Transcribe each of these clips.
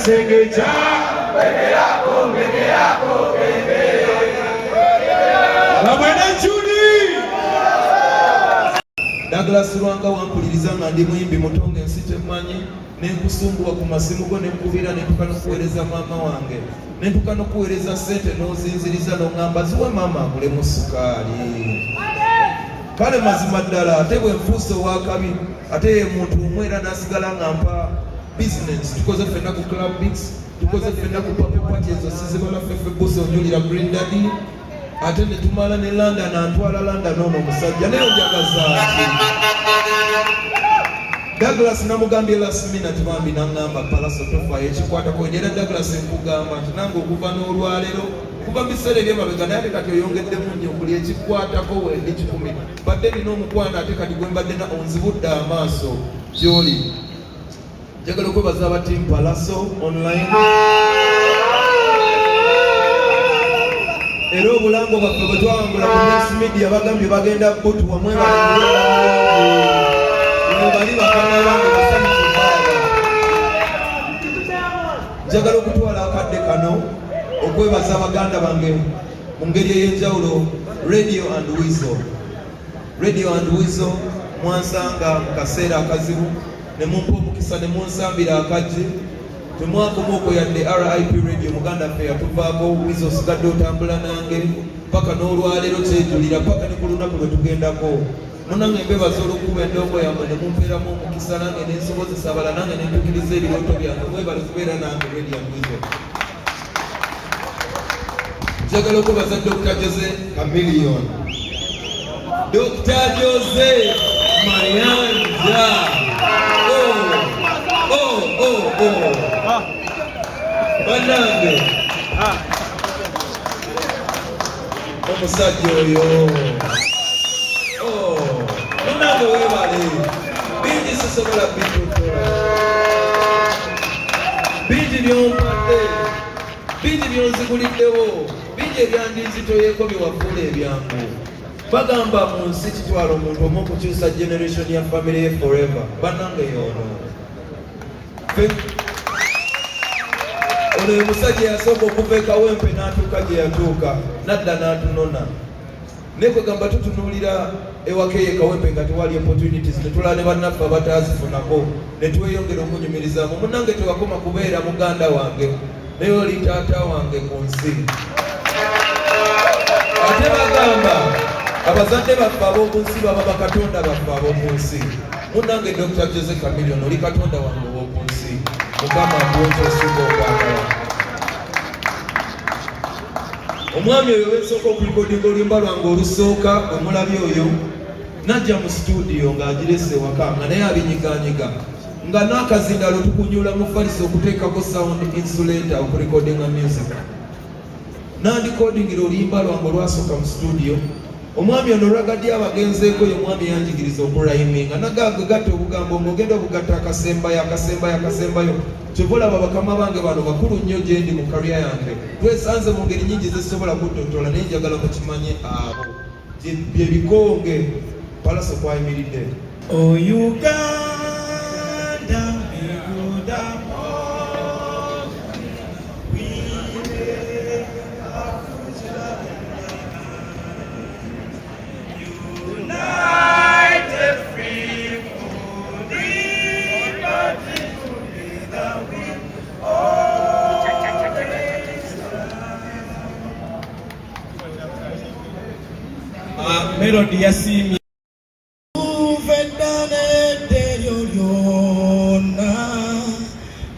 sengecha peke yako Abwana Chudi Douglas Lwanga wampuliriza nga ndi muyimbi mutonge ensi temanyi nenkusumbuwa ku masimu go nenkubira nentuka nokuweereza maama wange nentuka nokuweereza sente nozinziriza noŋŋamba ziwe maama agulemu sukaali kale mazima ddala ate bwe nfuuse owakabi ate ye muntu omwera nasigala nga mpa business tukoze ffenna ku club mix tukoze ffenna ku pape party ezo sizibala ffeffe buse onjulira green daddy ate ne tumala ne London antwala London ono omusajja naye onjagaza Douglas namugambye last minute bambi naŋŋamba Pallaso tofa ekikwatako era Douglas nkugamba nti nange okuva n'olwaleero kuva mu biseera ebyemabega naye ate kati oyongeddemu nnyo kuli ekikwatako wendi 10 badde nina omukwana ate kati gwe mbadde onzibudde amaaso gy'oli njagala okwebaza abatiimu Pallaso online era obulango bwaffe bwe twawangula ku next media bagambye bagenda butu wamwe bali bakama bange basanyufu baaba njagala okutwala akadde kano okwebaza abaganda bange mu ngeri ey'enjawulo radio and Weasle mwansanga mu kaseera akazibu ne mumpa omukisa ne munsambira akajje temwakoma okwo yadde RIP radio muganda ffe yatuvaako Weasle osigadde otambula nange paka n'olwaleero kyejulira paka ne ku lunaku lwe tugendako munange mbebaza olw'okuba endongo yammwe ne mumpeeramu omukisa nange nensobozesa abala nange nentukiriza ebirooto byange mwebale kubeera nange radio and Weasle njagala okwebaza Dr. Jose Chameleon Dr. Jose Mayanja banange omusajja oyo munange webale bingi sisobola bitutola bingi byompadde bingi byonziguliddewo bingi ebyandinzitoyeeko byewafuula ebyangu bagamba mu nsi kitwala omuntu omu okukyusa generation ya family ye forever banange yono ono omusajja yasooka okuva ekawempe n'atuuka gye yatuuka nadda n'atunona naye kwegamba tutunuulira ewaka eyo ekawempe nga tewali opportunities netulaba ne bannaffe abataazifunako ne tweyongera okunyumirizaamu munange tewakoma kubeera muganda wange naye oli taata wange ku nsi ate bagamba abazadde baffe ab'oku nsi baba bakatonda baffe ab'oku nsi munange Dr. Jose Chameleon oli katonda wange ow'oku nsi mukama ngonja osinga okwagala omwami oyo wensooka okulikodinga oluyimba lwange olusooka bwe mulabye oyo najja mu studio ng'agirese waka nga naye abinyiganyiga nga n'akazindalo tukunyula mu falisa okuteekako sound insulator okurekodinga music nandikodingira oluyimba lwange olwasooka mu studio omwami ono olwagadde abagenzeeko ye mwami yanjigiriza okurayiminga nagage gatta obugambo ng'ogenda obugatta akasembayo kyevolaba bakama bange bano bakulu nnyo gye ndi mu kariya yange twesanze mu ngeri nyingi zesobola kutotola naye njagala mukimanye abo bye bikonge Pallaso kwayimiridde Uganda melody ya simi uvedane deryo lyona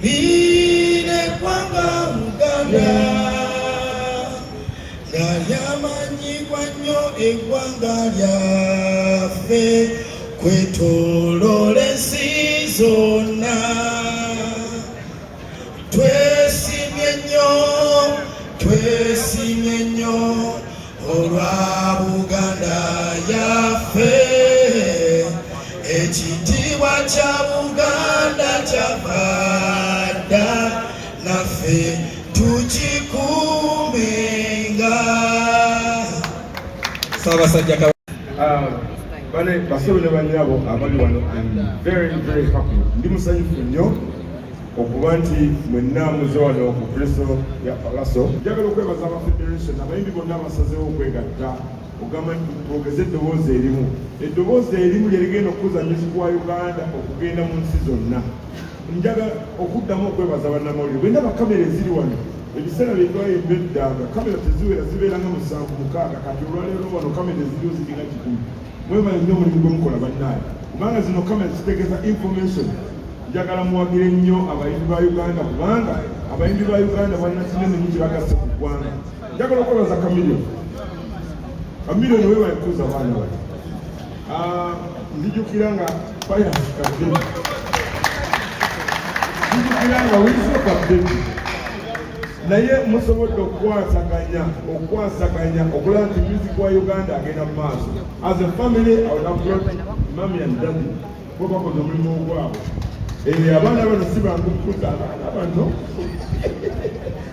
lile kwanga Uganda galyamanyi gwanyo eggwanga lyaffe kwetolola ensi zonna twesimye nnyo olwa Buganda yaffe ekitiibwa kya Buganda kyavadda naffe tukikuumenga Ssaabasajja bane basolo ne banyabo abali wano I'm very happy ndi musanyufu nnyo okuba nti mwenna muze wano ku Kristo ya Pallaso. Njagala okwebaza aba Federation abayimbi bonna basazeewo okwegatta ogamba nti twogeze eddoboozi erimu. Eddoboozi erimu lye ligenda okukuza Music wa Uganda okugenda mu nsi zonna. Njagala okuddamu okwebaza bannamawulire bwenna bakamera eziri wano. Ebiseera bye twayimba edda nga kamera teziwera zibeera nga 7-6 kati olwaleero wano kamera eziriwo ziri nga 10. Mwebale nnyo omulimu gwe mukola bannaaye kubanga zino kamera zitegeeza information. Njagala muwagire nnyo abayimbi ba Uganda kubanga abayimbi ba Uganda balina kinene nnyo kye bagasse ku ggwanga. Njagala okwebaza Chameleon. Chameleon weebale kuza abaana bati. Nzijukira nga Pallaso kadde. Nzijukira nga Weasle kadde. Naye musobodde okukwasaganya okulaba nti Music wa Uganda agenda mu maaso. As a family, I would have brought Mummy and Daddy bo bakoze omulimu ogwabwe. Abaana bano si bangu kukuza abaana bano.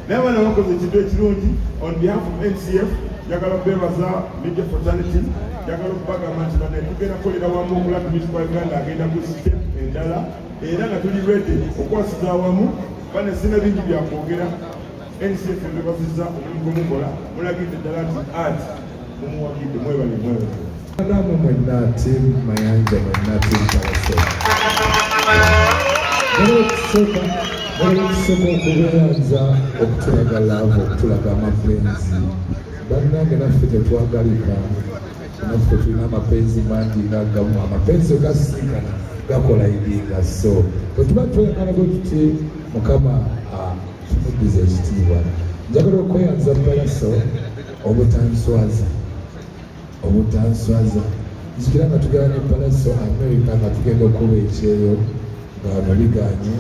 Naye abaana bakoze ekintu ekirungi. On behalf of NCF, njagala beebaza media fraternity, njagala okubagamba nti bano tugenda kukolera wamu okulaba Music wa Uganda agenda ku step endala era nga tuli ready okwasiza awamu. Bano sina bingi byakwogera. NCF Yebaziza omulimu mukola mulagidde ddala nti ati mumuwagidde mwebale. Adamu mwenna team Mayanja mwenna team Pallaso. Kusooka okubeeyanza okutulaga laavu okutulaga amapenzi. Bannange naffe tetwagalika, naffe tulina amapenzi mangi gagamu. Amapenzi ogasiikana gakola ibinga, so bwe tuba tweyagala bwe tuti Mukama tumuddiza ekitiibwa. Njagala okweyanza Pallaso obutanswaza. Nzikira nga tugenda ne Pallaso America nga tugenda okuba ekyeyo nga wano biganye.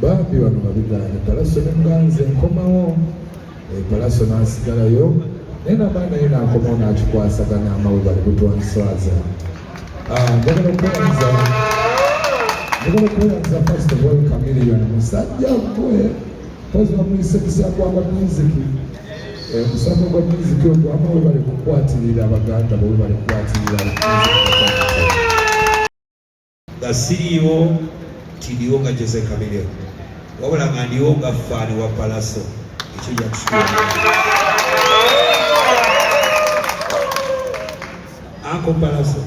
Bambi wano babiganye. Pallaso ne muganze nkomawo. Pallaso n'asigalayo. Naye nabaana naye n'akomawo n'akikwasaganya amawe bali butwanswaza. Njagala okweyanza first of all Chameleon musajja gwe. Pozi bamuyise Musako gwa Muziki. Musako gwa Muziki ogwo amawe bali kukwatirira Abaganda bwe bali kukwatirira nga siriiwo tiriwo nga Jose Chameleon wabula nga ndiwo nga faani wa Pallaso. Ekyo yakushukira Uncle Pallaso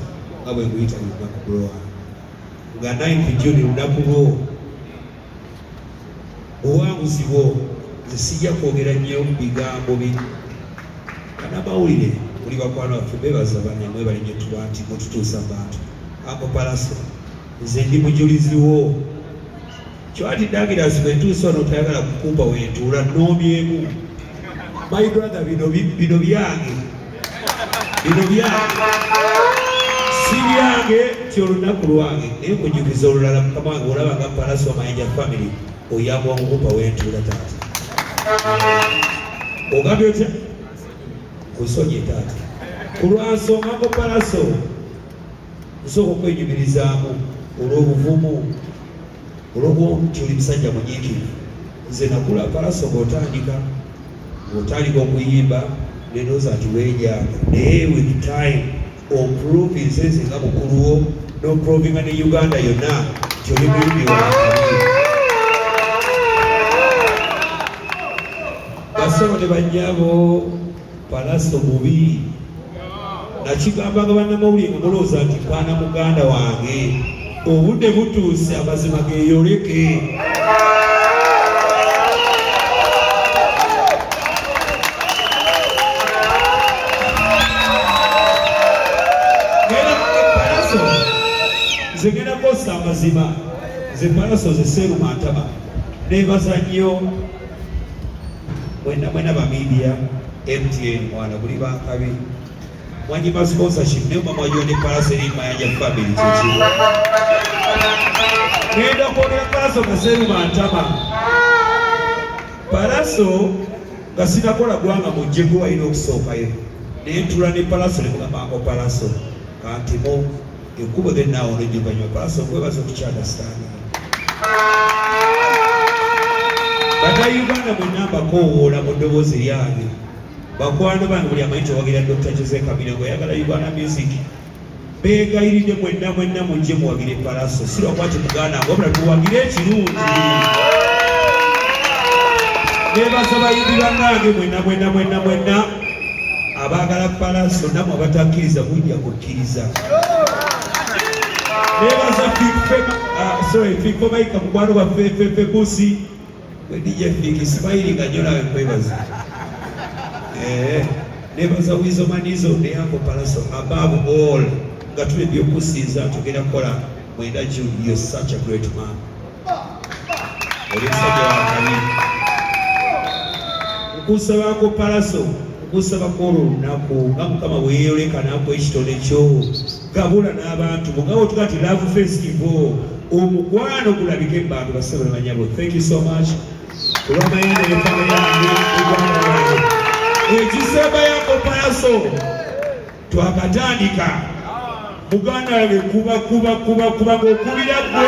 nga bwe guyita lunaku lwo nga 9 June lunaku lwo obuwanguzi bwo. Nze sijja kwogera nnyo bigambo bannamawulire buli bakwano baffe beebaza banne mwebale nnyo tuba nti mututuusa bantu. Uncle Pallaso nze ndi mujulizi wo. Kyati Dagiras bwe ntuusa wano tayagala kukumpa wentuula nnoomyemu. My brother bino byange. Si byange kyolunaku lwange naye kunjukiza olulala Mukama wange olaba nga Pallaso Amayanja family oyambwa mukumpa wentuula taata. Ogambye otya? Kusonye taata. Ku lwansonga Uncle Pallaso nsooka okwenyumirizaamu olw'obuvumu olw'obunti oli musajja munyiikirivu. Nze nakula Pallaso ng'otandika okuyimba nenooza nti weejanga naye with time oprove nsenze nga mukulu wo n'oprovinga ne Uganda yonna kyoli muyimbi wakabiri. Basawo ne bannyabo Pallaso mubi. Nakigambanga bannamawulire nga mulowooza nti mpaana muganda wange. Obudde butuuse amazima geeyoleke. Nze ngenda kosa amazima. Nze Pallaso ze Seeruma Ntama. Neebaza nnyo mwena ba media MTN mwana buli bankabi. Mwanyima sponsorship naye mama yone Pallaso eri Mayanja family kyekiwo. Ngenda kwogera Pallaso nga Seeruma Ntama. Pallaso nga sinakola gwanga mujje gwe walina okusookayo. Naye ntula ne Pallaso ne mugamba Uncle Pallaso kantimo ekkubo gennaawo n'ennyumba Pallaso kwebaza okukyandastandi. Bannayuganda mwenna mbakoowoola mu ddoboozi lyange. Bakwano bange buli amanyi tewagira Dr. Jose Chameleon oyagala Uganda music. beegayiridde mwenna mujje muwagire Pallaso si lwakwati muganda nga wabula tuwagire ekirungi. Neebaza bayimbi bannange mwenna abaagala Pallaso nammwe abatakkiriza mujja kukkiriza. Neebaza Fiiko Maika mukwano gwa Fefe Busi we DJ Fiiki Simayiri nga nnyo nawe nkwebaza. Neebaza Weasle Manizo ne Uncle Pallaso above all nga tuli by'okusinza tugenda kukola mwenda June. You're such a great man. Oli musajja wa kali. Nkusabako Pallaso nkusabako olwo olunaku nga Mukama bwe yeeyoleka naako ekitone kyo gabula n'abantu mugawo tuga ti Love Festival omukwano gulabike mu bantu basebe banyabo. Thank you so much. Olw'amayenda enfana yange eggwanga lyange ekisemba yako Pallaso twakatandika muganda wange kuba ng'okubira ggwe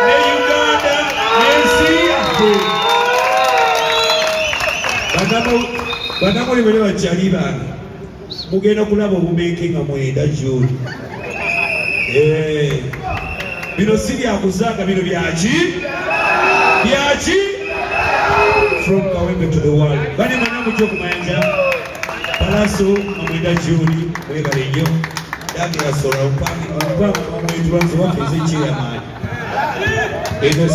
ne Uganda n'ensi yaffe. Banamuli bwe bakyali bange mugenda kulaba obumenke nga mwenda June. Bino si byakuzanga, bino byaki from Kawempe to the world. Bani mwana mujja okumanja Pallaso mwenda June mwebale nnyo dagira sola mpanga mwetulwanze wakeze ekyeyamaanyi. Eno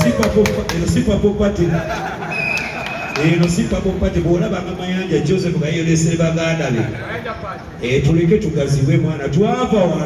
si papo pati bw'olabanga Mayanja Joseph nga yeeyolesere Bagandabe tuleke tugaziwe mwana twava wala.